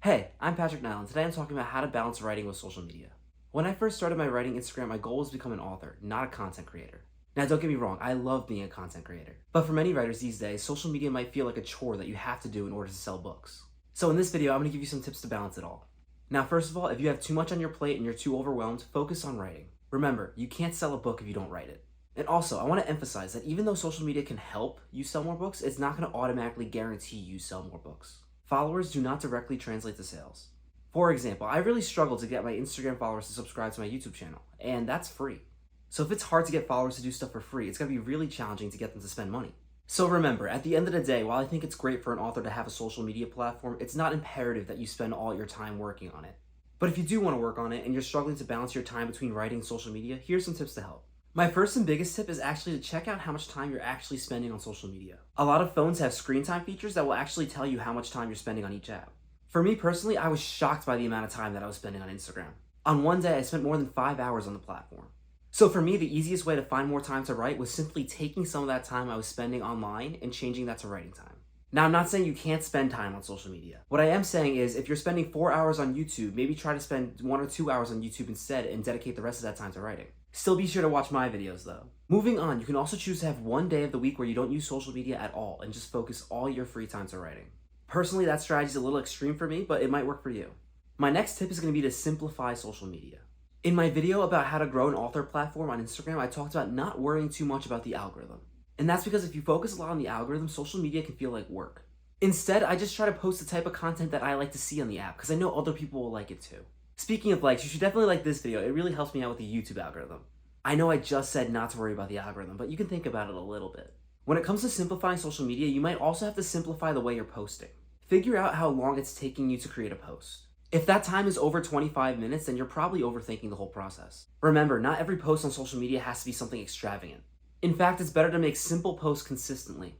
Hey, I'm Patrick Nyland. Today I'm talking about how to balance writing with social media. When I first started my writing Instagram, my goal was to become an author, not a content creator. Now don't get me wrong, I love being a content creator. But for many writers these days, social media might feel like a chore that you have to do in order to sell books. So in this video, I'm going to give you some tips to balance it all. Now first of all, if you have too much on your plate and you're too overwhelmed, focus on writing. Remember, you can't sell a book if you don't write it. And also, I want to emphasize that even though social media can help you sell more books, it's not going to automatically guarantee you sell more books. Followers do not directly translate to sales. For example, I really struggled to get my Instagram followers to subscribe to my YouTube channel, and that's free. So if it's hard to get followers to do stuff for free, it's going to be really challenging to get them to spend money. So remember, at the end of the day, while I think it's great for an author to have a social media platform, it's not imperative that you spend all your time working on it. But if you do want to work on it and you're struggling to balance your time between writing and social media, here's some tips to help. My first and biggest tip is actually to check out how much time you're actually spending on social media. A lot of phones have screen time features that will actually tell you how much time you're spending on each app. For me personally, I was shocked by the amount of time that I was spending on Instagram. On one day, I spent more than 5 hours on the platform. So for me, the easiest way to find more time to write was simply taking some of that time I was spending online and changing that to writing time. Now, I'm not saying you can't spend time on social media. What I am saying is if you're spending 4 hours on YouTube, maybe try to spend 1 or 2 hours on YouTube instead and dedicate the rest of that time to writing. Still be sure to watch my videos though. Moving on, you can also choose to have one day of the week where you don't use social media at all and just focus all your free time to writing. Personally, that strategy is a little extreme for me, but it might work for you. My next tip is going to be to simplify social media. In my video about how to grow an author platform on Instagram, I talked about not worrying too much about the algorithm. And that's because if you focus a lot on the algorithm, social media can feel like work. Instead, I just try to post the type of content that I like to see on the app because I know other people will like it too. Speaking of likes, you should definitely like this video. It really helps me out with the YouTube algorithm. I know I just said not to worry about the algorithm, but you can think about it a little bit. When it comes to simplifying social media, you might also have to simplify the way you're posting. Figure out how long it's taking you to create a post. If that time is over 25 minutes, then you're probably overthinking the whole process. Remember, not every post on social media has to be something extravagant. In fact, it's better to make simple posts consistently.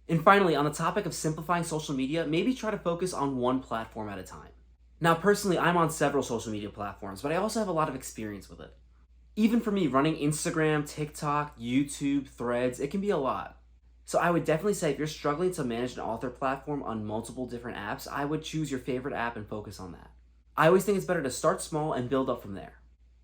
And finally, on the topic of simplifying social media, maybe try to focus on one platform at a time. Now, personally, I'm on several social media platforms, but I also have a lot of experience with it. Even for me, running Instagram, TikTok, YouTube, Threads, it can be a lot. So I would definitely say if you're struggling to manage an author platform on multiple different apps, I would choose your favorite app and focus on that. I always think it's better to start small and build up from there.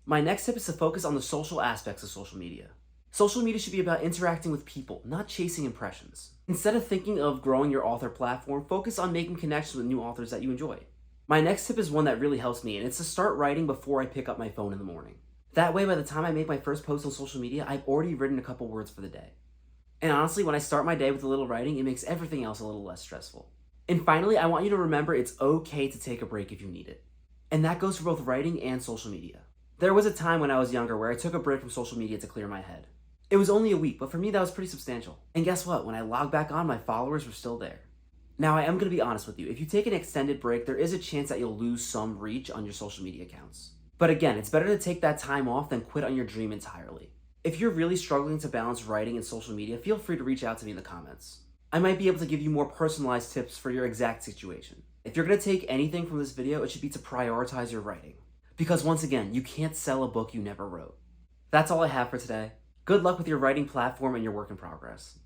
My next tip is to focus on the social aspects of social media. Social media should be about interacting with people, not chasing impressions. Instead of thinking of growing your author platform, focus on making connections with new authors that you enjoy. My next tip is one that really helps me, and it's to start writing before I pick up my phone in the morning. That way, by the time I make my first post on social media, I've already written a couple words for the day. And honestly, when I start my day with a little writing, it makes everything else a little less stressful. And finally, I want you to remember it's okay to take a break if you need it. And that goes for both writing and social media. There was a time when I was younger where I took a break from social media to clear my head. It was only a week, but for me that was pretty substantial. And guess what? When I logged back on, my followers were still there. Now, I am going to be honest with you. If you take an extended break, there is a chance that you'll lose some reach on your social media accounts. But again, it's better to take that time off than quit on your dream entirely. If you're really struggling to balance writing and social media, feel free to reach out to me in the comments. I might be able to give you more personalized tips for your exact situation. If you're going to take anything from this video, it should be to prioritize your writing. Because once again, you can't sell a book you never wrote. That's all I have for today. Good luck with your writing platform and your work in progress.